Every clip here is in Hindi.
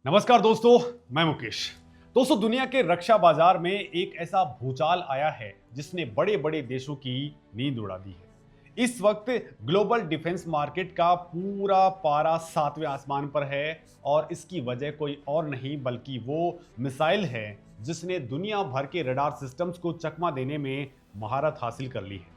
नमस्कार दोस्तों, मैं मुकेश। दोस्तों, दुनिया के रक्षा बाजार में एक ऐसा भूचाल आया है जिसने बड़े बड़े देशों की नींद उड़ा दी है। इस वक्त ग्लोबल डिफेंस मार्केट का पूरा पारा सातवें आसमान पर है और इसकी वजह कोई और नहीं बल्कि वो मिसाइल है जिसने दुनिया भर के रडार सिस्टम्स को चकमा देने में महारत हासिल कर ली है।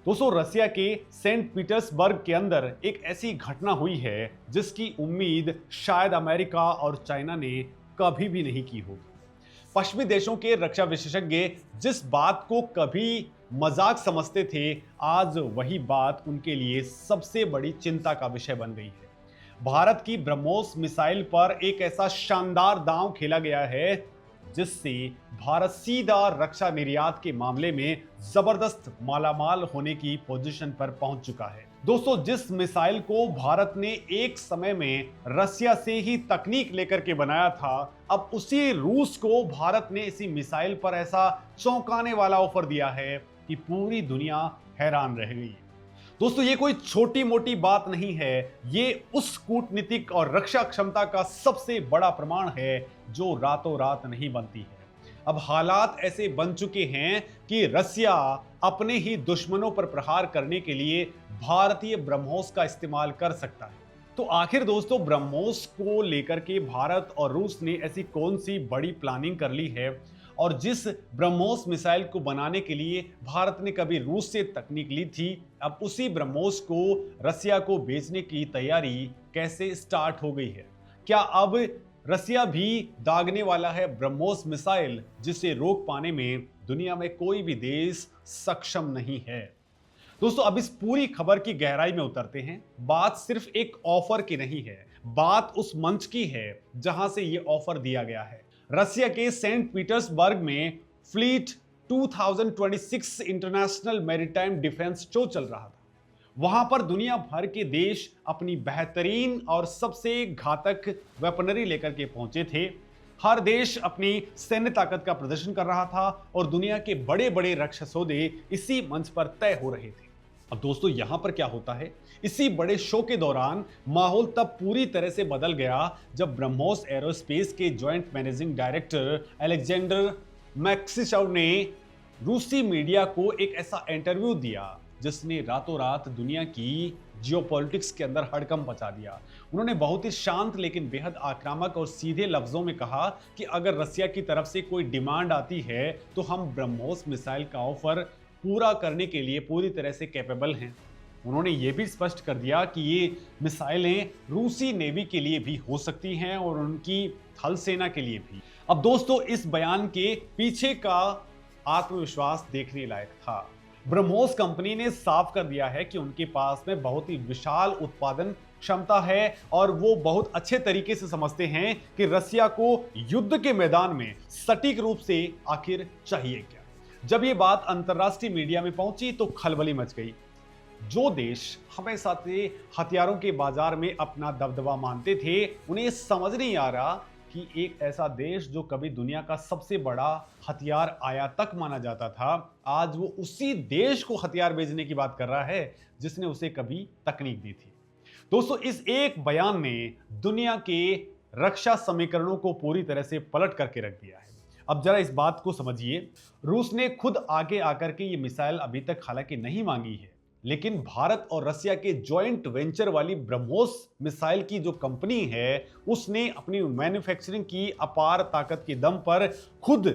दोस्तों, रसिया के सेंट पीटर्सबर्ग के अंदर एक ऐसी घटना हुई है जिसकी उम्मीद शायद अमेरिका और चाइना ने कभी भी नहीं की होगी। पश्चिमी देशों के रक्षा विशेषज्ञ जिस बात को कभी मजाक समझते थे, आज वही बात उनके लिए सबसे बड़ी चिंता का विषय बन गई है। भारत की ब्रह्मोस मिसाइल पर एक ऐसा शानदार दांव खेला गया है जिससे भारत सीधा रक्षा निर्यात के मामले में जबरदस्त मालामाल होने की पोजीशन पर पहुंच चुका है। दोस्तों, जिस मिसाइल को भारत ने एक समय में रसिया से ही तकनीक लेकर के बनाया था, अब उसी रूस को भारत ने इसी मिसाइल पर ऐसा चौंकाने वाला ऑफर दिया है कि पूरी दुनिया हैरान रह गई। दोस्तों, ये कोई छोटी मोटी बात नहीं है, ये उस कूटनीतिक और रक्षा क्षमता का सबसे बड़ा प्रमाण है जो रातों रात नहीं बनती है। अब हालात ऐसे बन चुके हैं कि रसिया अपने ही दुश्मनों पर प्रहार करने के लिए भारतीय ब्रह्मोस का इस्तेमाल कर सकता है। तो आखिर दोस्तों, ब्रह्मोस को लेकर के भारत और रूस ने ऐसी कौन सी बड़ी प्लानिंग कर ली है, और जिस ब्रह्मोस मिसाइल को बनाने के लिए भारत ने कभी रूस से तकनीक ली थी, अब उसी ब्रह्मोस को रसिया को बेचने की तैयारी कैसे स्टार्ट हो गई है? क्या अब रसिया भी दागने वाला है ब्रह्मोस मिसाइल जिसे रोक पाने में दुनिया में कोई भी देश सक्षम नहीं है? दोस्तों, अब इस पूरी खबर की गहराई में उतरते हैं। बात सिर्फ एक ऑफर की नहीं है, बात उस मंच की है जहां से यह ऑफर दिया गया है। रसिया के सेंट पीटर्सबर्ग में fleet 2026 international maritime defence show चल रहा था। वहां पर दुनिया भर के देश अपनी बेहतरीन और सबसे घातक वेपनरी लेकर के पहुंचे थे। हर देश अपनी सैन्य ताकत का प्रदर्शन कर रहा था और दुनिया के बड़े बड़े रक्षा सौदे इसी मंच पर तय हो रहे थे। अब दोस्तों, यहां पर क्या होता है, इसी बड़े शो के दौरान माहौल तब पूरी तरह से बदल गया जब ब्रह्मोस एरोस्पेस के जॉइंट मैनेजिंग डायरेक्टर अलेक्जेंडर मैक्सिशव ने रूसी मीडिया को एक ऐसा इंटरव्यू दिया जिसने रातों रात दुनिया की जियोपॉलिटिक्स के अंदर हड़कंप मचा दिया। उन्होंने बहुत ही शांत लेकिन बेहद आक्रामक और सीधे लफ्जों में कहा कि अगर रसिया की तरफ से कोई डिमांड आती है तो हम ब्रह्मोस मिसाइल का ऑफर पूरा करने के लिए पूरी तरह से कैपेबल हैं। उन्होंने ये भी स्पष्ट कर दिया कि ये मिसाइलें रूसी नेवी के लिए भी हो सकती हैं और उनकी थल सेना के लिए भी। अब दोस्तों, इस बयान के पीछे का आत्मविश्वास देखने लायक था। ब्रह्मोस कंपनी ने साफ कर दिया है कि उनके पास में बहुत ही विशाल उत्पादन क्षमता है और वो बहुत अच्छे तरीके से समझते हैं कि रसिया को युद्ध के मैदान में सटीक रूप से आखिर चाहिए क्या। जब ये बात अंतर्राष्ट्रीय मीडिया में पहुंची तो खलबली मच गई। जो देश हमेशा से हथियारों के बाजार में अपना दबदबा मानते थे, उन्हें समझ नहीं आ रहा कि एक ऐसा देश जो कभी दुनिया का सबसे बड़ा हथियार आयातक माना जाता था, आज वो उसी देश को हथियार बेचने की बात कर रहा है जिसने उसे कभी तकनीक दी थी। दोस्तों, इस एक बयान ने दुनिया के रक्षा समीकरणों को पूरी तरह से पलट करके रख दिया है। अब जरा इस बात को समझिए, रूस ने खुद आगे आकर के ये मिसाइल अभी तक हालांकि नहीं मांगी है, लेकिन भारत और रसिया के जॉइंट वेंचर वाली ब्रह्मोस मिसाइल की जो कंपनी है, उसने अपनी मैन्युफैक्चरिंग की अपार ताकत के दम पर खुद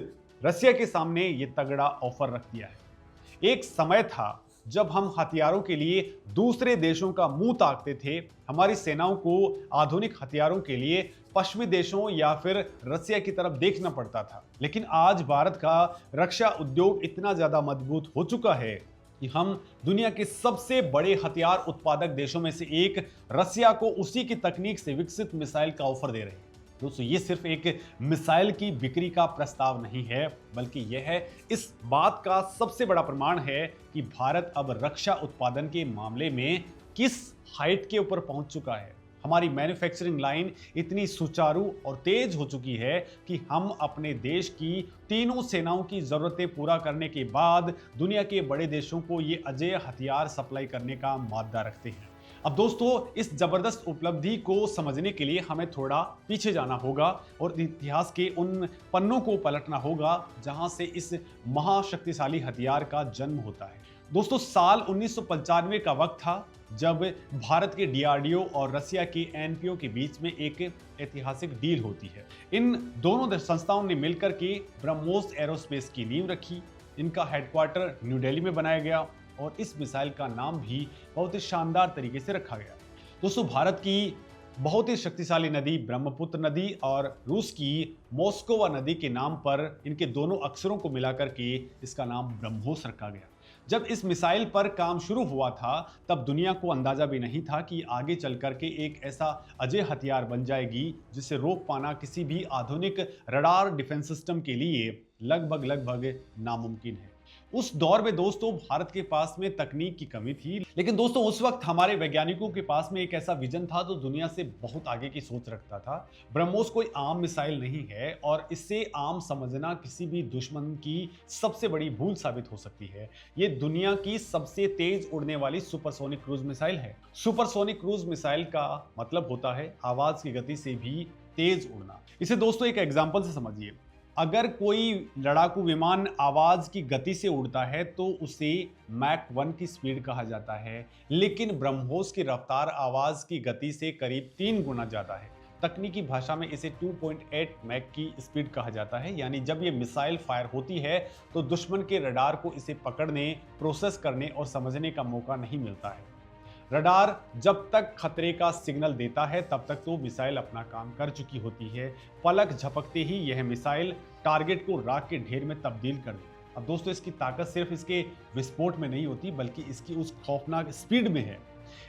रसिया के सामने ये तगड़ा ऑफर रख दिया है। एक समय था जब हम हथियारों के लिए दूसरे देशों का मुंह ताकते थे, हमारी सेनाओं को आधुनिक हथियारों के लिए पश्चिमी देशों या फिर रसिया की तरफ देखना पड़ता था। लेकिन आज भारत का रक्षा उद्योग इतना ज्यादा मजबूत हो चुका है कि हम दुनिया के सबसे बड़े हथियार उत्पादक देशों में से एक रसिया को उसी की तकनीक से विकसित मिसाइल का ऑफर दे रहे हैं। दोस्तों, ये सिर्फ एक मिसाइल की बिक्री का प्रस्ताव नहीं है, बल्कि यह है इस बात का सबसे बड़ा प्रमाण है कि भारत अब रक्षा उत्पादन के मामले में किस हाइट के ऊपर पहुंच चुका है। हमारी मैन्युफैक्चरिंग लाइन इतनी सुचारू और तेज हो चुकी है कि हम अपने देश की तीनों सेनाओं की जरूरतें पूरा करने के बाद दुनिया के बड़े देशों को ये अजेय हथियार सप्लाई करने का मादा रखते हैं। अब दोस्तों, इस जबरदस्त उपलब्धि को समझने के लिए हमें थोड़ा पीछे जाना होगा और इतिहास के उन पन्नों को पलटना होगा जहां से इस महाशक्तिशाली हथियार का जन्म होता है। दोस्तों, साल 1995 का वक्त था जब भारत के डीआरडीओ और रसिया के एनपीओ के बीच में एक ऐतिहासिक डील होती है। इन दोनों संस्थाओं ने मिलकर के ब्रह्मोस एरोस्पेस की नींव रखी। इनका हेडक्वार्टर न्यू दिल्ली में बनाया गया और इस मिसाइल का नाम भी बहुत ही शानदार तरीके से रखा गया। दोस्तों, भारत की बहुत ही शक्तिशाली नदी ब्रह्मपुत्र नदी और रूस की मॉस्कोवा नदी के नाम पर इनके दोनों अक्षरों को मिलाकर के इसका नाम ब्रह्मोस रखा गया। जब इस मिसाइल पर काम शुरू हुआ था तब दुनिया को अंदाजा भी नहीं था कि आगे चल करके एक ऐसा अजय हथियार बन जाएगी जिसे रोक पाना किसी भी आधुनिक रडार डिफेंस सिस्टम के लिए लगभग नामुमकिन है। उस दौर में दोस्तों भारत के पास में तकनीक की कमी थी, लेकिन दोस्तों उस वक्त हमारे वैज्ञानिकों के पास में एक ऐसा विजन था जो दुनिया से बहुत आगे की सोच रखता था। ब्रह्मोस कोई आम मिसाइल नहीं है और इससे आम समझना किसी भी दुश्मन की सबसे बड़ी भूल साबित हो सकती है। ये दुनिया की सबसे तेज उड़ने वाली सुपरसोनिक क्रूज मिसाइल है। सुपरसोनिक क्रूज मिसाइल का मतलब होता है आवाज की गति से भी तेज उड़ना। इसे दोस्तों एक एग्जाम्पल से समझिए। अगर कोई लड़ाकू विमान आवाज की गति से उड़ता है तो उसे मैक 1 की स्पीड कहा जाता है, लेकिन ब्रह्मोस की रफ्तार आवाज की गति से करीब 3 गुना ज्यादा है। तकनीकी भाषा में इसे 2.8 मैक की स्पीड कहा जाता है। यानी जब ये मिसाइल फायर होती है तो दुश्मन के रडार को इसे पकड़ने, प्रोसेस करने और समझने का मौका नहीं मिलता है। रडार जब तक खतरे का सिग्नल देता है तब तक तो मिसाइल अपना काम कर चुकी होती है। पलक झपकते ही यह मिसाइल टारगेट को राख के ढेर में तब्दील कर देती। अब दोस्तों, इसकी ताकत सिर्फ इसके विस्फोट में नहीं होती बल्कि इसकी उस खौफनाक स्पीड में है।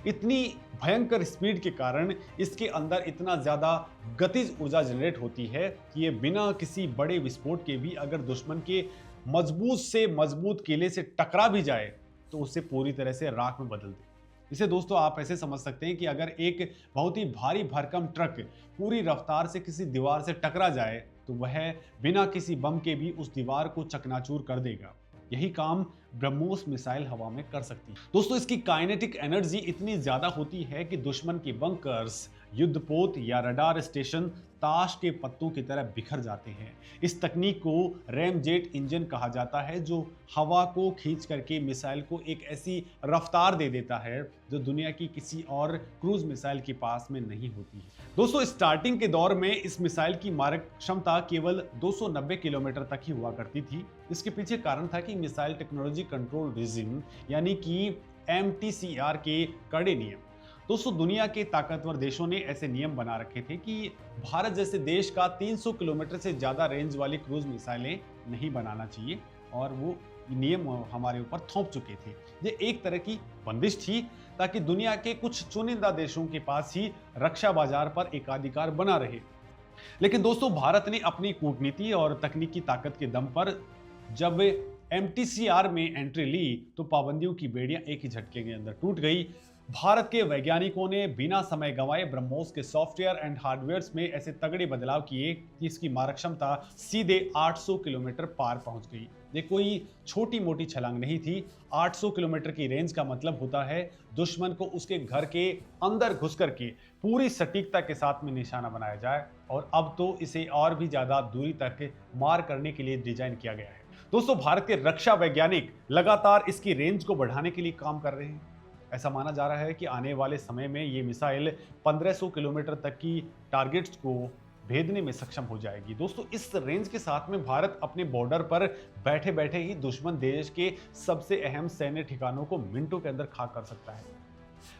इतनी भयंकर स्पीड के कारण इसके अंदर इतना ज्यादा गतिज ऊर्जा जनरेट होती है कि ये बिना किसी बड़े विस्फोट के भी अगर दुश्मन के मजबूत से मजबूत किले से टकरा भी जाए तो उसे पूरी तरह से राख में बदल दे। इसे दोस्तों आप ऐसे समझ सकते हैं कि अगर एक बहुत ही भारी भरकम ट्रक पूरी रफ्तार से किसी दीवार से टकरा जाए तो वह बिना किसी बम के भी उस दीवार को चकनाचूर कर देगा। यही काम ब्रह्मोस मिसाइल हवा में कर सकती है। दोस्तों, इसकी काइनेटिक एनर्जी इतनी ज्यादा होती है कि दुश्मन के बंकर्स, युद्धपोत या रडार स्टेशन ताश के पत्तों की तरह बिखर जाते हैं। इस तकनीक को रैमजेट इंजन कहा जाता है जो हवा को खींच करके मिसाइल को एक ऐसी रफ्तार दे देता है जो दुनिया की किसी और क्रूज मिसाइल के पास में नहीं होती है। दोस्तों, स्टार्टिंग के दौर में इस मिसाइल की मारक क्षमता केवल 290 किलोमीटर तक ही हुआ करती थी। इसके पीछे कारण था कि मिसाइल टेक्नोलॉजी कंट्रोल रिजिम यानी कि MTCR के कड़े नियम। दोस्तों, दुनिया के ताकतवर देशों ने ऐसे नियम बना रखे थे कि भारत जैसे देश का 300 किलोमीटर से ज्यादा रेंज वाली क्रूज मिसाइलें नहीं बनाना चाहिए और वो नियम हमारे ऊपर थोप चुके थे। ये एक तरह की बंदिश थी ताकि दुनिया के कुछ चुनिंदा देशों के पास ही रक्षा बाजार पर एकाधिकार बना रहे। लेकिन दोस्तों, भारत ने अपनी कूटनीति और तकनीकी ताकत के दम पर जब MTCR में एंट्री ली तो पाबंदियों की बेड़ियां एक ही झटके के अंदर टूट गई। भारत के वैज्ञानिकों ने बिना समय गंवाए ब्रह्मोस के सॉफ्टवेयर एंड हार्डवेयर में ऐसे तगड़े बदलाव किए कि इसकी मारक क्षमता सीधे 800 किलोमीटर पार पहुंच गई। ये कोई छोटी मोटी छलांग नहीं थी। 800 किलोमीटर की रेंज का मतलब होता है दुश्मन को उसके घर के अंदर घुस करके पूरी सटीकता के साथ में निशाना बनाया जाए, और अब तो इसे और भी ज्यादा दूरी तक मार करने के लिए डिजाइन किया गया है। दोस्तों, भारत के रक्षा वैज्ञानिक लगातार इसकी रेंज को बढ़ाने के लिए काम कर रहे हैं। ऐसा माना जा रहा है कि आने वाले समय में ये मिसाइल 1500 किलोमीटर तक की टारगेट्स को भेदने में सक्षम हो जाएगी। दोस्तों, इस रेंज के साथ में भारत अपने बॉर्डर पर बैठे बैठे ही दुश्मन देश के सबसे अहम सैन्य ठिकानों को मिनटों के अंदर खाक कर सकता है।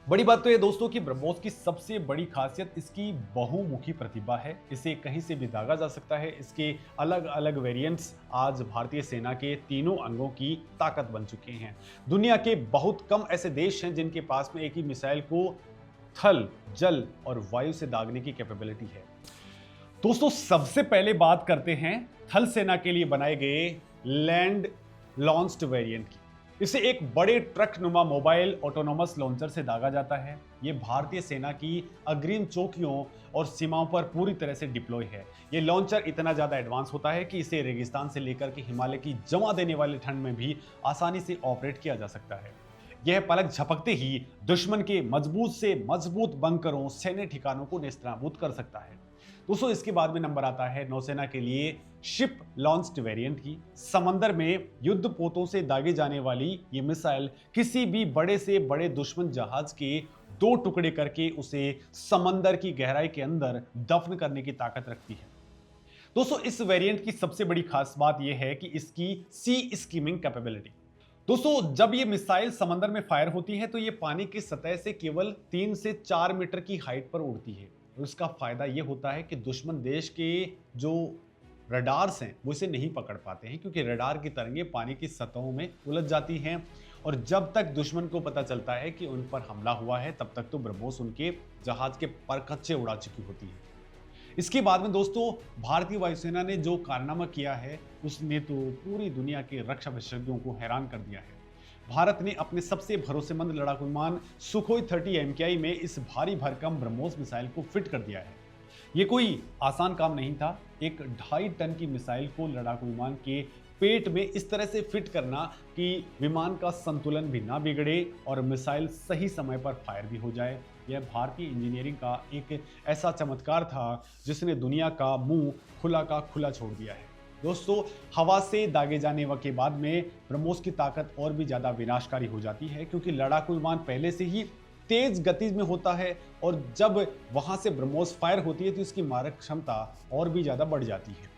बड़ी बात तो ये दोस्तों कि ब्रह्मोस की सबसे बड़ी खासियत इसकी बहुमुखी प्रतिभा है। इसे कहीं से भी दागा जा सकता है। इसके अलग अलग वेरिएंट्स आज भारतीय सेना के तीनों अंगों की ताकत बन चुके हैं। दुनिया के बहुत कम ऐसे देश हैं जिनके पास में एक ही मिसाइल को थल, जल और वायु से दागने की कैपेबिलिटी है। दोस्तों, सबसे पहले बात करते हैं थल सेना के लिए बनाए गए लैंड लॉन्च्ड वेरिएंट की। इसे एक बड़े ट्रक नुमा मोबाइल ऑटोनोमस लॉन्चर से दागा जाता है। ये भारतीय सेना की अग्रिम चौकियों और सीमाओं पर पूरी तरह से डिप्लॉय है। ये लॉन्चर इतना ज्यादा एडवांस होता है कि इसे रेगिस्तान से लेकर के हिमालय की जमा देने वाली ठंड में भी आसानी से ऑपरेट किया जा सकता है। यह पलक झपकते ही दुश्मन के मजबूत से मजबूत बंकरों, सैन्य ठिकानों को नेस्तनाबूद कर सकता है। दोस्तों इसके बाद में नंबर आता है नौसेना के लिए शिप लॉन्च्ड वेरिएंट की। समंदर में युद्ध पोतों से दागे जाने वाली ये मिसाइल किसी भी बड़े से बड़े दुश्मन जहाज के 2 टुकड़े करके उसे समंदर की गहराई के अंदर दफन करने की ताकत रखती है। दोस्तों इस वेरिएंट की सबसे बड़ी खास बात यह है कि इसकी सी स्कीमिंग कैपेबिलिटी। दोस्तों जब ये मिसाइल समंदर में फायर होती है तो ये पानी की सतह से केवल 3 से 4 मीटर की हाइट पर उड़ती है। और इसका फायदा ये होता है कि दुश्मन देश के जो रडार्स हैं वो इसे नहीं पकड़ पाते हैं, क्योंकि रडार की तरंगें पानी की सतहों में उलझ जाती हैं और जब तक दुश्मन को पता चलता है कि उन पर हमला हुआ है तब तक तो ब्रह्मोस उनके जहाज के परखच्चे उड़ा चुकी होती है। इसके बाद में दोस्तों भारतीय वायुसेना ने जो कारनामा किया है उसने तो पूरी दुनिया के रक्षा विशेषज्ञों को हैरान कर दिया है। भारत ने अपने सबसे भरोसेमंद लड़ाकू विमान सुखोई 30 MKI में इस भारी भरकम ब्रह्मोस मिसाइल को फिट कर दिया है। ये कोई आसान काम नहीं था। एक 2.5 टन की मिसाइल को लड़ाकू विमान के पेट में इस तरह से फिट करना कि विमान का संतुलन भी ना बिगड़े और मिसाइल सही समय पर फायर भी हो जाए, यह भारतीय इंजीनियरिंग का एक ऐसा चमत्कार था जिसने दुनिया का मुंह खुला का खुला छोड़ दिया है। दोस्तों हवा से दागे जाने के बाद में ब्रह्मोस की ताकत और भी ज्यादा विनाशकारी हो जाती है, क्योंकि लड़ाकू विमान पहले से ही तेज गति में होता है और जब वहां से ब्रह्मोस फायर होती है तो इसकी मारक क्षमता और भी ज्यादा बढ़ जाती है।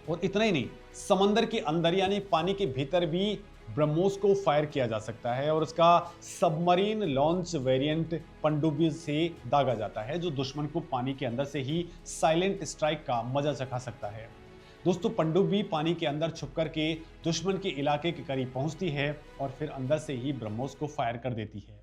और इतना ही नहीं, समंदर के अंदर यानी पानी के भीतर भी ब्रह्मोस को फायर किया जा सकता है और उसका सबमरीन लॉन्च वेरिएंट पनडुब्बी से दागा जाता है, जो दुश्मन को पानी के अंदर से ही साइलेंट स्ट्राइक का मजा चखा सकता है। दोस्तों पनडुब्बी पानी के अंदर छुप करके दुश्मन के इलाके के करीब पहुंचती है और फिर अंदर से ही ब्रह्मोस को फायर कर देती है।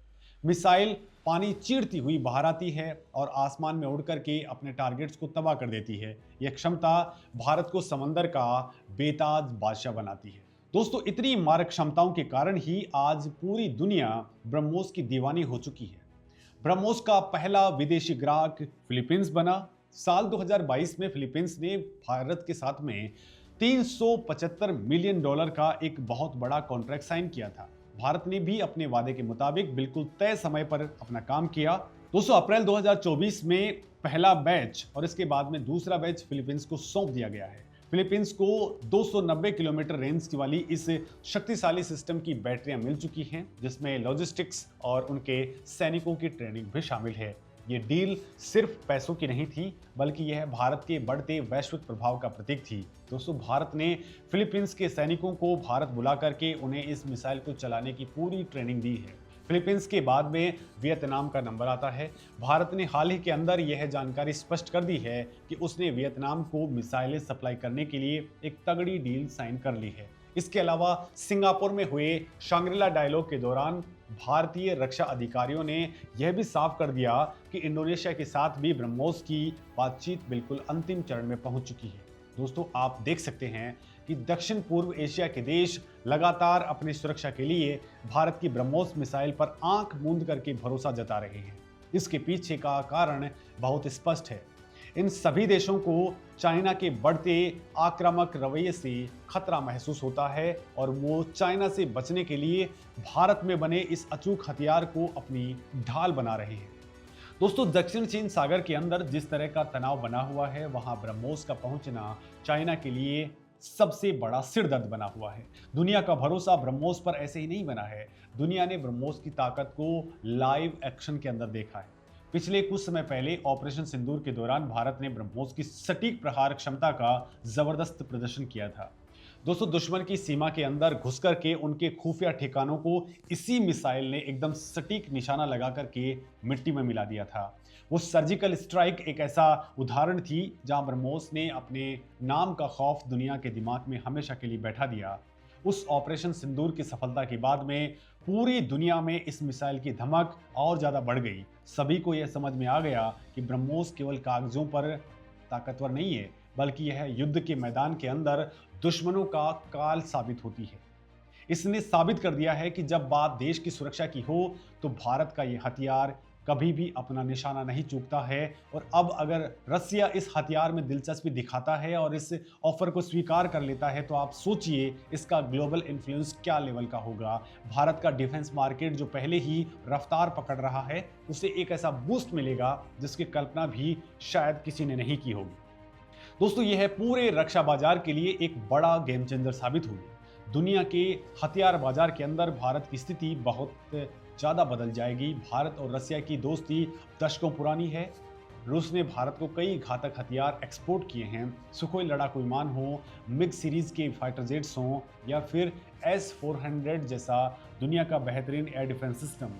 मिसाइल पानी चीरती हुई बाहर आती है और आसमान में उड़ करके अपने टारगेट्स को तबाह कर देती है। यह क्षमता भारत को समंदर का बेताज बादशाह बनाती है। दोस्तों इतनी मारक क्षमताओं के कारण ही आज पूरी दुनिया ब्रह्मोस की दीवानी हो चुकी है। ब्रह्मोस का पहला विदेशी ग्राहक फिलीपींस बना। साल 2022 में फिलीपींस ने भारत के साथ में $375 मिलियन का एक बहुत बड़ा कॉन्ट्रैक्ट साइन किया था। भारत ने भी अपने वादे के मुताबिक बिल्कुल तय समय पर अपना काम किया। दोस्तों अप्रैल 2024 में पहला बैच और इसके बाद में दूसरा बैच फिलीपींस को सौंप दिया गया है। फिलीपींस को 290 किलोमीटर रेंज की वाली इस शक्तिशाली सिस्टम की बैटरियां मिल चुकी हैं, जिसमें लॉजिस्टिक्स और उनके सैनिकों की ट्रेनिंग भी शामिल है। ये डील सिर्फ पैसों की नहीं थी, बल्कि यह भारत के बढ़ते वैश्विक प्रभाव का प्रतीक थी। दोस्तों भारत ने फिलीपींस के सैनिकों को भारत बुला करके उन्हें इस मिसाइल को चलाने की पूरी ट्रेनिंग दी है। फिलीपींस के बाद में वियतनाम का नंबर आता है। भारत ने हाल ही के अंदर यह जानकारी स्पष्ट कर दी है कि उसने वियतनाम को मिसाइलें सप्लाई करने के लिए एक तगड़ी डील साइन कर ली है। इसके अलावा सिंगापुर में हुए शांग्रीला डायलॉग के दौरान भारतीय रक्षा अधिकारियों ने यह भी साफ कर दिया कि इंडोनेशिया के साथ भी ब्रह्मोस की बातचीत बिल्कुल अंतिम चरण में पहुंच चुकी है। दोस्तों आप देख सकते हैं कि दक्षिण पूर्व एशिया के देश लगातार अपनी सुरक्षा के लिए भारत की ब्रह्मोस मिसाइल पर आंख मूंद करके भरोसा जता रहे हैं। इसके पीछे का कारण बहुत स्पष्ट है। इन सभी देशों को चाइना के बढ़ते आक्रामक रवैये से खतरा महसूस होता है और वो चाइना से बचने के लिए भारत में बने इस अचूक हथियार को अपनी ढाल बना रहे हैं। दोस्तों दक्षिण चीन सागर के अंदर जिस तरह का तनाव बना हुआ है, वहां ब्रह्मोस का पहुंचना चाइना के लिए सबसे बड़ा सिरदर्द बना हुआ है। दुनिया का भरोसा ब्रह्मोस पर ऐसे ही नहीं बना है। दुनिया ने ब्रह्मोस की ताकत को लाइव एक्शन के अंदर देखा है। पिछले कुछ समय पहले ऑपरेशन सिंदूर के दौरान भारत ने ब्रह्मोस की सटीक प्रहार क्षमता का जबरदस्त प्रदर्शन किया था। दोस्तों दुश्मन की सीमा के अंदर घुस करके उनके खुफिया ठिकानों को इसी मिसाइल ने एकदम सटीक निशाना लगा करके मिट्टी में मिला दिया था। वो सर्जिकल स्ट्राइक एक ऐसा उदाहरण थी जहां ब्रह्मोस ने अपने नाम का खौफ दुनिया के दिमाग में हमेशा के लिए बैठा दिया। उस ऑपरेशन सिंदूर की सफलता के बाद में पूरी दुनिया में इस मिसाइल की धमक और ज़्यादा बढ़ गई। सभी को यह समझ में आ गया कि ब्रह्मोस केवल कागजों पर ताकतवर नहीं है, बल्कि यह युद्ध के मैदान के अंदर दुश्मनों का काल साबित होती है। इसने साबित कर दिया है कि जब बात देश की सुरक्षा की हो तो भारत का यह हथियार कभी भी अपना निशाना नहीं चूकता है। और अब अगर रसिया इस हथियार में दिलचस्पी दिखाता है और इस ऑफर को स्वीकार कर लेता है, तो आप सोचिए इसका ग्लोबल इन्फ्लुएंस क्या लेवल का होगा। भारत का डिफेंस मार्केट जो पहले ही रफ्तार पकड़ रहा है, उसे एक ऐसा बूस्ट मिलेगा जिसकी कल्पना भी शायद किसी ने नहीं की होगी। दोस्तों, यह है पूरे रक्षा बाजार के लिए एक बड़ा गेम चेंजर साबित होगी। दुनिया के हथियार बाजार के अंदर भारत की स्थिति बहुत ज़्यादा बदल जाएगी। भारत और रसिया की दोस्ती दशकों पुरानी है। रूस ने भारत को कई घातक हथियार एक्सपोर्ट किए हैं, सुखोई लड़ाकू विमान हो, मिग सीरीज के फाइटर जेट्स हों या फिर S-400 जैसा दुनिया का बेहतरीन एयर डिफेंस सिस्टम।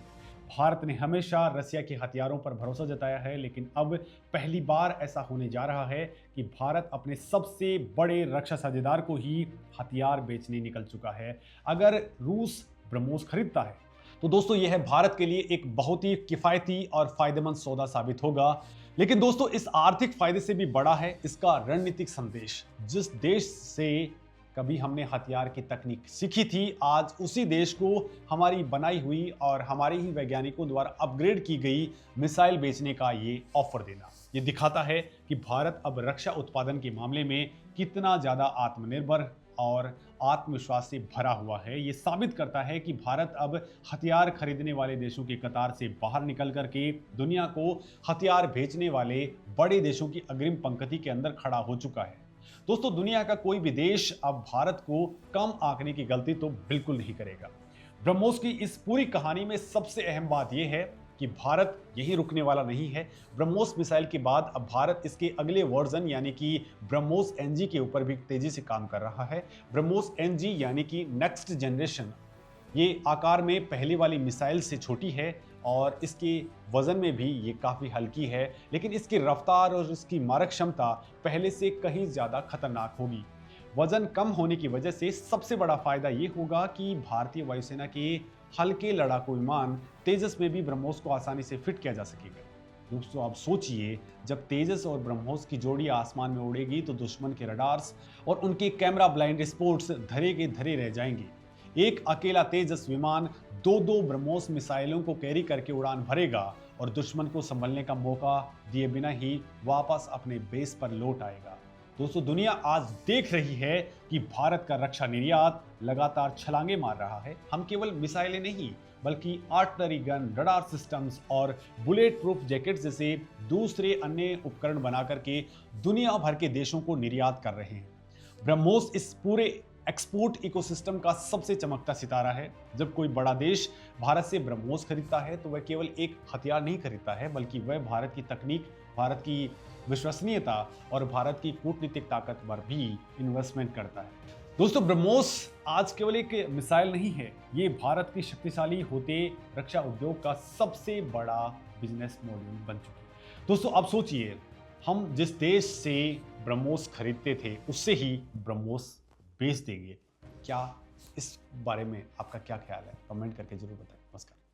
भारत ने हमेशा रसिया के हथियारों पर भरोसा जताया है, लेकिन अब पहली बार ऐसा होने जा रहा है कि भारत अपने सबसे बड़े रक्षा साझेदार को ही हथियार बेचने निकल चुका है। अगर रूस ब्रह्मोस खरीदता है तो दोस्तों यह भारत के लिए एक बहुत ही किफ़ायती और फायदेमंद सौदा साबित होगा। लेकिन दोस्तों, इस आर्थिक फायदे से भी बड़ा है इसका रणनीतिक संदेश। जिस देश से कभी हमने हथियार की तकनीक सीखी थी, आज उसी देश को हमारी बनाई हुई और हमारे ही वैज्ञानिकों द्वारा अपग्रेड की गई मिसाइल बेचने का ये ऑफर देना, ये दिखाता है कि भारत अब रक्षा उत्पादन के मामले में कितना ज़्यादा आत्मनिर्भर और आत्मविश्वास से भरा हुआ है। ये साबित करता है कि भारत अब हथियार खरीदने वाले देशों की कतार से बाहर निकल करके दुनिया को हथियार बेचने वाले बड़े देशों की अग्रिम पंक्ति के अंदर खड़ा हो चुका है। दोस्तों, दुनिया का कोई भी देश अब भारत को कम आंकने की गलती तो बिल्कुल नहीं करेगा। ब्रह्मोस की इस पूरी कहानी में सबसे अहम बात यह है कि भारत यहीं रुकने वाला नहीं है। ब्रह्मोस मिसाइल के बाद अब भारत इसके अगले वर्जन यानी कि ब्रह्मोस एनजी के ऊपर भी तेजी से काम कर रहा है। ब्रह्मोस एनजी यानी कि नेक्स्ट जनरेशन, ये आकार में पहले वाली मिसाइल से छोटी है और इसके वजन में भी ये काफ़ी हल्की है, लेकिन इसकी रफ्तार और इसकी मारक क्षमता पहले से कहीं ज़्यादा खतरनाक होगी। वजन कम होने की वजह से सबसे बड़ा फायदा ये होगा कि भारतीय वायुसेना के हल्के लड़ाकू विमान तेजस में भी ब्रह्मोस को आसानी से फिट किया जा सकेगा। दोस्तों, आप सोचिए, जब तेजस और ब्रह्मोस की जोड़ी आसमान में उड़ेगी तो दुश्मन के रडार्स और उनके कैमरा ब्लाइंड स्पोर्ट्स धरे के धरे रह जाएंगे। एक अकेला तेजस विमान दो ब्रह्मोस मिसाइलों को कैरी करके उड़ान भरेगा और दुश्मन को संभलने का मौका दिए बिना ही वापस अपने बेस पर लौट आएगा। दोस्तों, दुनिया आज देख रही है कि भारत का रक्षा निर्यात लगातार छलांगे मार रहा है। हम केवल मिसाइलें नहीं बल्कि आर्टिलरी गन, रडार सिस्टम्स और बुलेट प्रूफ जैकेट जैसे दूसरे अन्य उपकरण बनाकर के दुनिया भर के देशों को निर्यात कर रहे हैं। ब्रह्मोस इस पूरे एक्सपोर्ट इकोसिस्टम का सबसे चमकता सितारा है। जब कोई बड़ा देश भारत से ब्रह्मोस खरीदता है तो वह केवल एक हथियार नहीं खरीदता है, बल्कि वह भारत की तकनीक, भारत की विश्वसनीयता और भारत की कूटनीतिक ताकत पर भी इन्वेस्टमेंट करता है। दोस्तों, ब्रह्मोस आज केवल एक मिसाइल नहीं है, ये भारत की शक्तिशाली होते रक्षा उद्योग का सबसे बड़ा बिजनेस मॉड्यूल बन चुकी है। दोस्तों, अब सोचिए, हम जिस देश से ब्रह्मोस खरीदते थे उससे ही ब्रह्मोस बेच देंगे। क्या इस बारे में आपका क्या ख्याल है? कमेंट करके जरूर बताएं। नमस्कार।